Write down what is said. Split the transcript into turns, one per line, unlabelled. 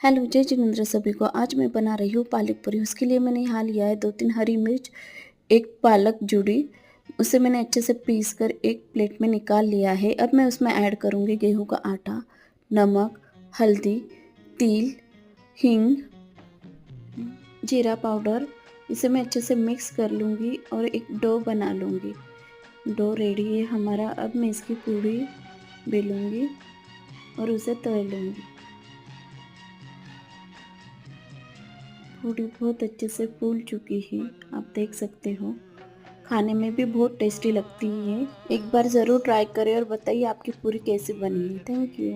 Hello, जय जिनेंद्र सभी को। आज मैं बना रही हूँ पालक पूरी। उसके लिए मैंने यहाँ लिया है 2-3 हरी मिर्च, एक पालक जुड़ी, उसे मैंने अच्छे से पीस कर एक प्लेट में निकाल लिया है। अब मैं उसमें ऐड करूँगी गेहूं का आटा, नमक, हल्दी, तिल, हींग, जीरा पाउडर। इसे मैं अच्छे से मिक्स कर लूँगी और एक डो बना लूँगी। डो रेडी है हमारा। अब मैं इसकी पूरी बेलूँगी और उसे तल लूँगी। पूरी बहुत अच्छे से फूल चुकी है, आप देख सकते हो। खाने में भी बहुत टेस्टी लगती है। एक बार ज़रूर ट्राई करें और बताइए आपकी पूरी कैसी बनी है। Thank you.